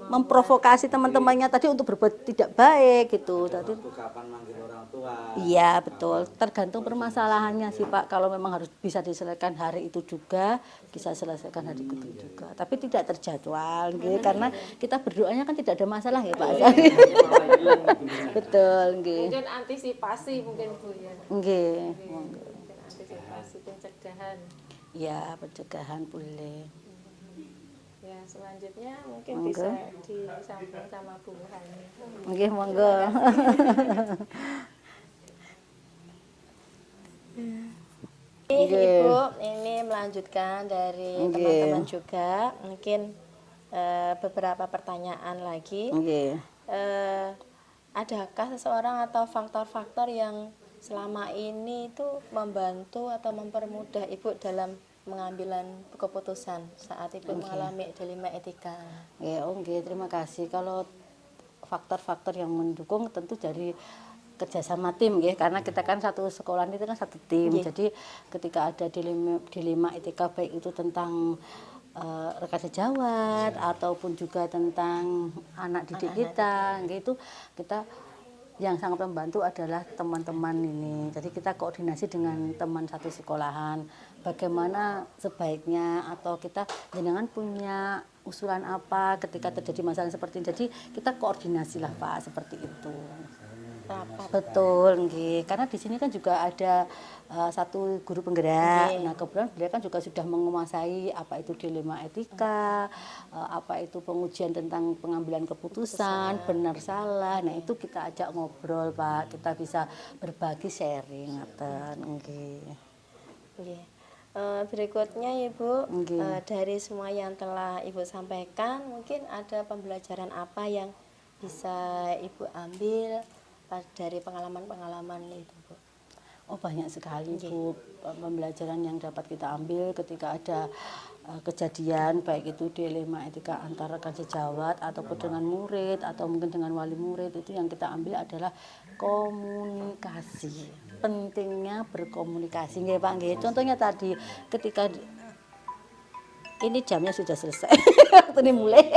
memprovokasi teman-temannya tadi untuk berbuat tidak baik gitu. Tadi kapan manggil orang tua? Iya betul, tergantung permasalahannya sih Pak. Kalau memang harus bisa diselesaikan hari itu juga, bisa selesaikan hari itu juga. Tapi tidak terjadwal, karena kita berdoanya kan tidak ada masalah ya Pak. Betul, Mungkin antisipasi mungkin Bu ya. Nggih. edukasi pencegahan. Ya, pencegahan bullying. Ya, selanjutnya mungkin Monggo. bisa disambung sama Bu Hani. Nggih, monggo. Nggih. Ibu ini melanjutkan dari Nggih. teman-teman juga, mungkin beberapa pertanyaan lagi. Nggih. Adakah seseorang atau faktor-faktor yang selama ini itu membantu atau mempermudah Ibu dalam pengambilan keputusan saat Ibu mengalami dilema etika? Ya, oke, terima kasih. Kalau faktor-faktor yang mendukung tentu dari kerjasama tim, ya, karena kita kan satu sekolah itu kan satu tim. Nggih. Jadi ketika ada dilema etika baik itu tentang rekan sejawat ataupun juga tentang anak didik kita, gitu kita yang sangat membantu adalah teman-teman ini. Jadi kita koordinasi dengan teman satu sekolahan, bagaimana sebaiknya atau kita jenengan punya usulan apa ketika terjadi masalah seperti ini. Jadi kita koordinasilah Pak seperti itu. Betul, nggih. Karena di sini kan juga ada satu guru penggerak. Nggih. Nah, kebetulan beliau kan juga sudah menguasai apa itu dilema etika, apa itu pengujian tentang pengambilan keputusan, benar salah. Nah, itu kita ajak ngobrol, Pak. Kita bisa berbagi sharing ngaten, nggih. Nggih. Berikutnya Ibu, Nggih. dari semua yang telah Ibu sampaikan, mungkin ada pembelajaran apa yang bisa Ibu ambil dari pengalaman-pengalaman itu, Bu? Oh, banyak sekali Nggih. Bu pembelajaran yang dapat kita ambil ketika ada kejadian baik itu dilema etika antara rekan sejawat ataupun dengan murid atau mungkin dengan wali murid. Itu yang kita ambil adalah komunikasi, pentingnya berkomunikasi, nggih Pak, nggih. Contohnya tadi ketika ini jamnya sudah selesai waktu ini mulai.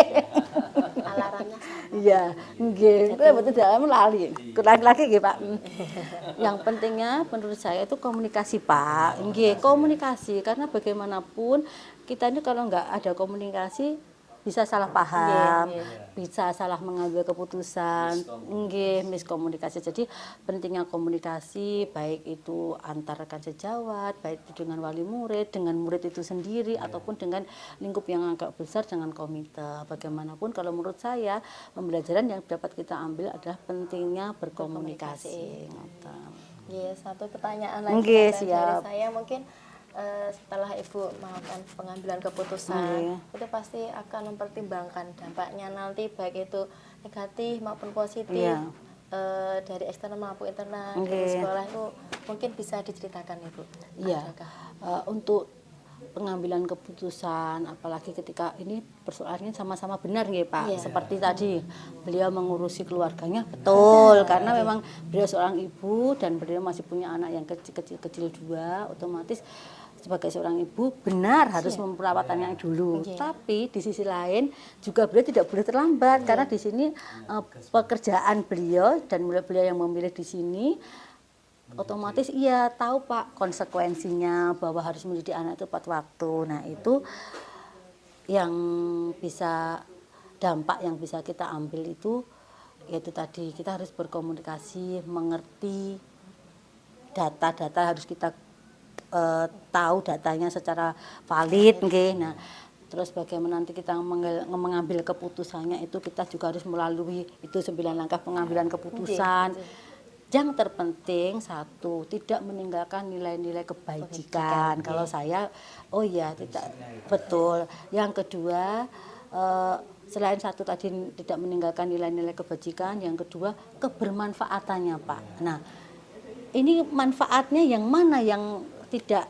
Alarmnya sama. Iya, nggih. Kuwi mboten dalam lali. Lagi nggih, Pak. Yang pentingnya menurut saya itu komunikasi, Pak. Nggih, komunikasi karena bagaimanapun kita ini kalau nggak ada komunikasi bisa salah paham, bisa salah mengambil keputusan, nggih, miskomunikasi. Jadi pentingnya komunikasi baik itu antar rekan sejawat, baik itu dengan wali murid, dengan murid itu sendiri ataupun dengan lingkup yang agak besar dengan komite. Bagaimanapun kalau menurut saya pembelajaran yang dapat kita ambil adalah pentingnya berkomunikasi. Iya, satu pertanyaan lagi Nggih, dari siap. saya mungkin setelah Ibu melakukan pengambilan keputusan, Nggih. itu pasti akan mempertimbangkan dampaknya nanti baik itu negatif maupun positif, Iya. dari eksternal maupun internal Nggih. dari sekolah itu mungkin bisa diceritakan Ibu. Iya. Adakah? Untuk pengambilan keputusan apalagi ketika ini persoalannya sama-sama benar nggih Pak. Iya. Seperti tadi beliau mengurusi keluarganya betul karena memang beliau seorang ibu dan beliau masih punya anak yang kecil-kecil dua, otomatis sebagai seorang ibu benar harus memperawatannya dulu. Iya. Tapi di sisi lain juga beliau tidak boleh terlambat karena di sini pekerjaan beliau dan beliau yang memilih di sini otomatis iya tahu Pak konsekuensinya bahwa harus mendidik anak itu tepat waktu. Nah, itu yang bisa dampak yang bisa kita ambil itu yaitu tadi kita harus berkomunikasi, mengerti data-data harus kita tahu datanya secara valid nggih. Nah, terus bagaimana nanti kita mengambil keputusannya itu kita juga harus melalui itu 9 langkah pengambilan keputusan. Yang terpenting satu, tidak meninggalkan nilai-nilai kebajikan. Kalau saya, oh ya tidak betul. Yang kedua, selain satu tadi tidak meninggalkan nilai-nilai kebajikan, yang kedua kebermanfaatannya Pak. Nah, ini manfaatnya yang mana yang tidak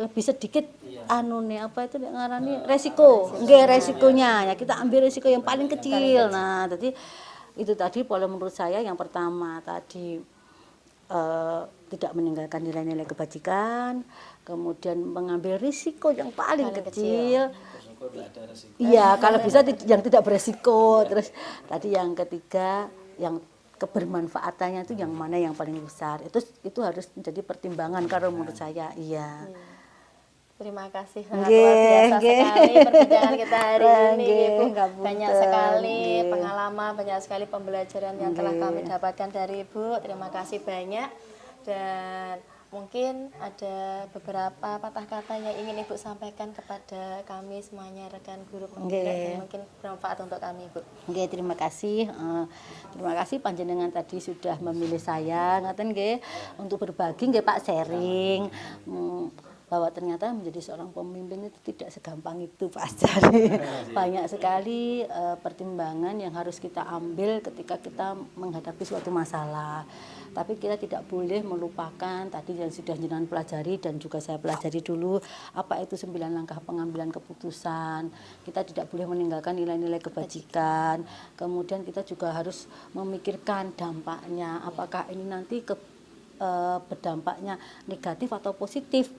lebih sedikit itu ngarani resiko, nggih resikonya ya kita ambil resiko yang paling kecil. Nah, jadi itu tadi pola menurut saya yang pertama tadi tidak meninggalkan nilai-nilai kebajikan, kemudian mengambil risiko yang paling kecil. Iya, kalau bisa yang tidak beresiko. Terus tadi yang ketiga yang kebermanfaatannya itu yang mana yang paling besar. Itu harus menjadi pertimbangan kalau menurut saya. Iya. Terima kasih sangat luar biasa sekali perbincangan kita hari ini Ibu. Banyak sekali pengalaman, banyak sekali pembelajaran yang telah kami dapatkan dari Ibu. Terima kasih banyak dan mungkin ada beberapa patah kata yang ingin Ibu sampaikan kepada kami semuanya rekan guru penggerak yang mungkin bermanfaat untuk kami, Ibu. Oke, terima kasih. Terima kasih panjenengan tadi sudah memilih saya, ngaten nggih, untuk berbagi nggih Pak, sharing. Bahwa ternyata menjadi seorang pemimpin itu tidak segampang itu Pak Asjari. Banyak sekali pertimbangan yang harus kita ambil ketika kita menghadapi suatu masalah. Tapi kita tidak boleh melupakan tadi yang sudah jenengan pelajari dan juga saya pelajari dulu, apa itu 9 langkah pengambilan keputusan. Kita tidak boleh meninggalkan nilai-nilai kebajikan. Kemudian kita juga harus memikirkan dampaknya, apakah ini nanti berdampaknya negatif atau positif.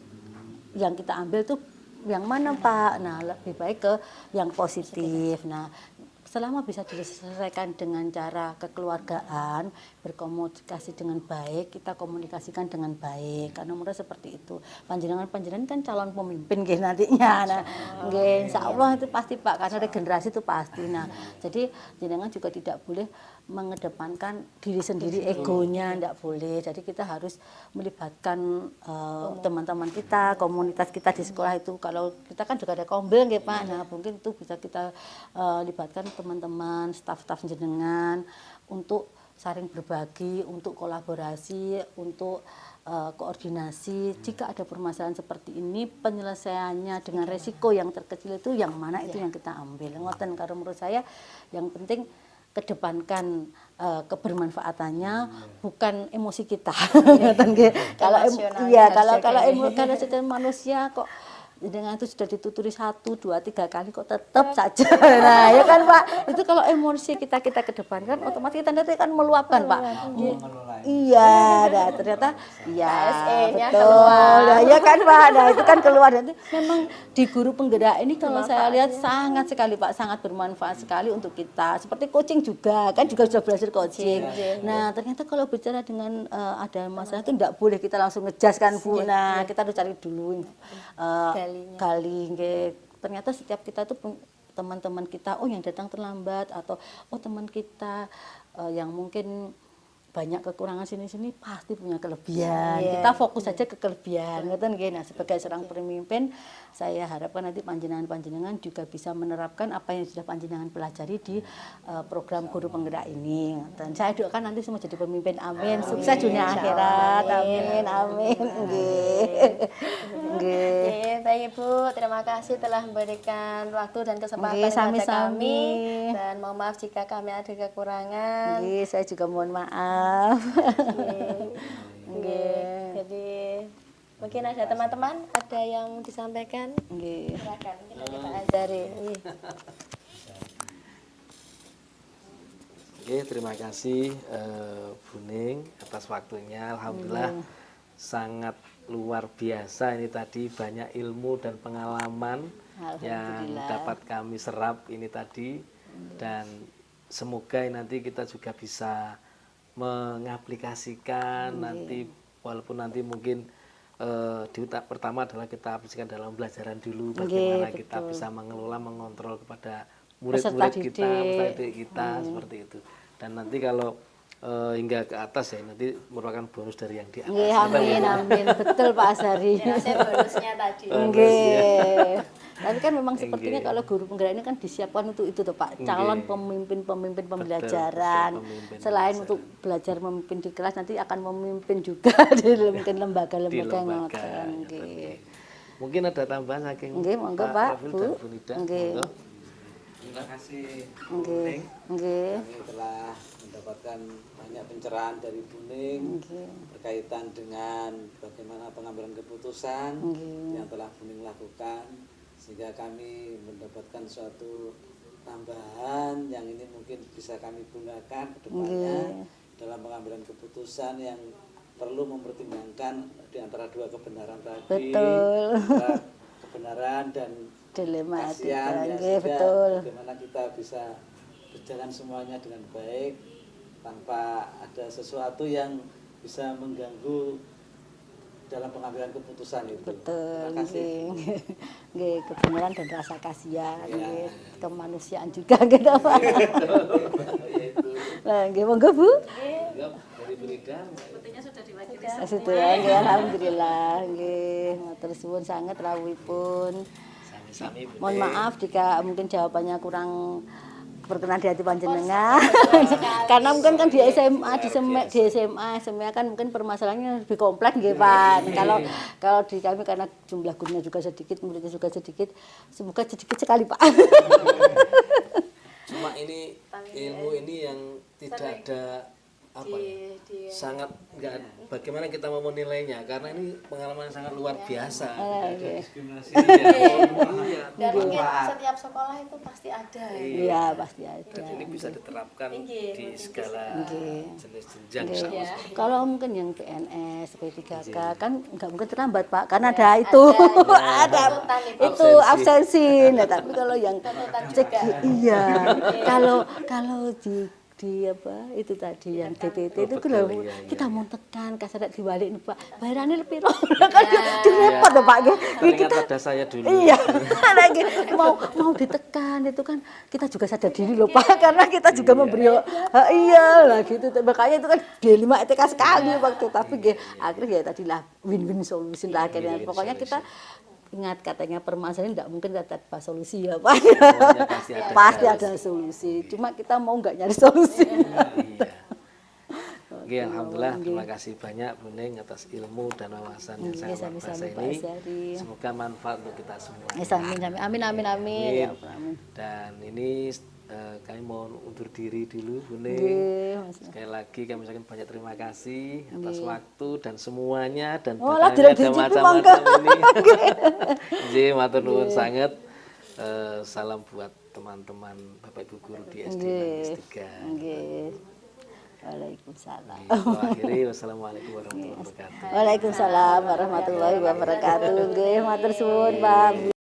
Yang kita ambil tuh yang mana Pak? Nah, lebih baik ke yang positif. Nah, selama bisa diselesaikan dengan cara kekeluargaan, berkomunikasi dengan baik, kita komunikasikan dengan baik. Karena menurut seperti itu. Panjenengan kan calon pemimpin nggih nantinya. Nah, nggih insyaallah itu pasti Pak, karena regenerasi itu pasti. Nah, jadi jenengan juga tidak boleh mengedepankan diri sendiri, egonya enggak boleh. Jadi kita harus melibatkan teman-teman kita, komunitas kita di sekolah itu. Kalau kita kan juga ada kombel nggih Pak. Nah, mungkin itu bisa kita libatkan teman-teman, staf-staf jenengan untuk saling berbagi, untuk kolaborasi, untuk koordinasi. Jika ada permasalahan seperti ini, penyelesaiannya dengan resiko yang terkecil itu yang mana itu yang kita ambil. Ngoten karo menurut saya yang penting kedepankan kebermanfaatannya, bukan emosi kita. Kalau iya, kalau secara manusia kok dengan itu sudah dituturi 1, 2, 3 kali kok tetap saja. Nah, ya kan Pak, itu kalau emosi kita kedepankan, otomatis kita nanti kan meluapkan Pak. Iya, nah ternyata iya betul. Nah, ya kan Pak, nah itu kan keluar. Nanti memang di guru penggerak ini kalau saya lihat sangat sekali Pak, sangat bermanfaat sekali untuk kita. Seperti coaching juga, kan juga sudah belajar coaching. Nah, ternyata kalau bicara dengan ada masalah itu enggak boleh kita langsung ngejaskan Bu. Nah, kita harus cari dulu gali. Ternyata setiap kita tuh teman-teman kita, oh yang datang terlambat atau oh teman kita yang mungkin banyak kekurangan sini-sini pasti punya kelebihan. Kita fokus saja ke kelebihan. Nah, sebagai seorang pemimpin, saya harapkan nanti panjenengan juga bisa menerapkan apa yang sudah panjenengan pelajari di program guru penggerak ini. Dan saya doakan nanti semua jadi pemimpin. Amin. Sukses dunia akhirat. Amin. Amin. Nggih. Baik Ibu, terima kasih telah memberikan waktu dan kesempatan kepada kami. Dan mohon maaf jika kami ada kekurangan. Saya juga mohon maaf. Jadi mungkin ada teman-teman ada yang disampaikan. Silakan kita ajari. Terima kasih Bu Ning atas waktunya. Alhamdulillah sangat luar biasa ini tadi, banyak ilmu dan pengalaman yang dapat kami serap ini tadi, dan semoga nanti kita juga bisa mengaplikasikan nanti, walaupun nanti mungkin di tahap pertama adalah kita aplikasikan dalam pelajaran dulu, bagaimana kita bisa mengelola, mengontrol kepada murid-murid kita, peserta didik kita, seperti itu. Dan nanti kalau hingga ke atas ya nanti merupakan bonus dari yang di atas. Amin, amin. Betul Pak Asjari. Bonusnya tadi. Tapi kan memang sepertinya kalau guru penggerak ini kan disiapkan untuk itu tuh Pak, calon pemimpin pembelajaran. Selain untuk belajar memimpin di kelas, nanti akan memimpin juga di mungkin lembaga-lembaga yang mungkin ada tambahan saking monggo Pak, Bu. Terima kasih Bu Ning. Kami telah mendapatkan banyak pencerahan dari Bu Ning berkaitan dengan bagaimana pengambilan keputusan yang telah Bu Ning lakukan, sehingga kami mendapatkan suatu tambahan yang ini mungkin bisa kami gunakan ke depannya dalam pengambilan keputusan yang perlu mempertimbangkan di antara dua kebenaran tadi. Antara kebenaran dan kasihan, betul. Bagaimana kita bisa berjalan semuanya dengan baik tanpa ada sesuatu yang bisa mengganggu dalam pengambilan keputusan itu. Betul. Kebenaran dan rasa kasihan, kemanusiaan juga gitu Pak. Nah, monggo Bu. Dari Brida, sepertinya sudah diwakili Setuju nggih alhamdulillah nggih. Matur suwun sanget rawuhipun. Sami-sami Bu. Mohon maaf jika mungkin jawabannya kurang berkenan di hati panjenengan. Karena mungkin kan di SMA, di SMA kan mungkin permasalahannya lebih kompleks nggih Pak. Kalau di kami karena jumlah gurunya juga sedikit, muridnya juga sedikit, semoga sedikit sekali Pak. Cuma ini ilmu ini yang tidak ada apa ya, sangat enggak, bagaimana kita mau menilainya karena ini pengalaman yang sangat luar biasa. Diskriminasi. Dan mungkin setiap sekolah itu pasti ada. Iya pasti ada. Dan ini bisa diterapkan di segala jenis jenjang. Kalau mungkin yang PNS, P3K kan nggak mungkin terlambat Pak, karena ada itu, ada itu absensi. Nah tapi kalau yang iya, kalau di apa itu tadi yang DPT itu kan kita mau tekan kasar dibalik nih Pak, bayarannya lebih loh kan direpot loh Pak Teringat pada saya dulu. iya lagi mau ditekan itu kan kita juga sadar diri loh Pak, karena kita juga memberi iya lah gitu, makanya itu kan D5 ETK sekali waktu, tapi akhirnya ya tadi lah win-win solution lah akhirnya. Pokoknya kita ingat katanya permasalahan tidak mungkin tanpa solusi ya Pak. Pasti ada solusi. Cuma kita mau nggak nyari solusi. Oke, alhamdulillah terima kasih banyak Bu Ning atas ilmu dan wawasan yang sangat luar biasa ini. Semoga manfaat untuk kita semua. Amin amin amin. Ya, amin. Dan ini kami mau undur diri dulu Bu Ning. Sekali lagi kami ucapkan banyak terima kasih atas waktu dan semuanya dan macam-macam ini. Jadi matur nuwun sangat. Salam buat teman-teman Bapak Ibu guru di SD Nangis 3. Nggih. Waalaikumsalam. Akhiri wassalamualaikum warahmatullahi wabarakatuh. Waalaikumsalam warahmatullahi wabarakatuh. Nggih, matur suwun Pak.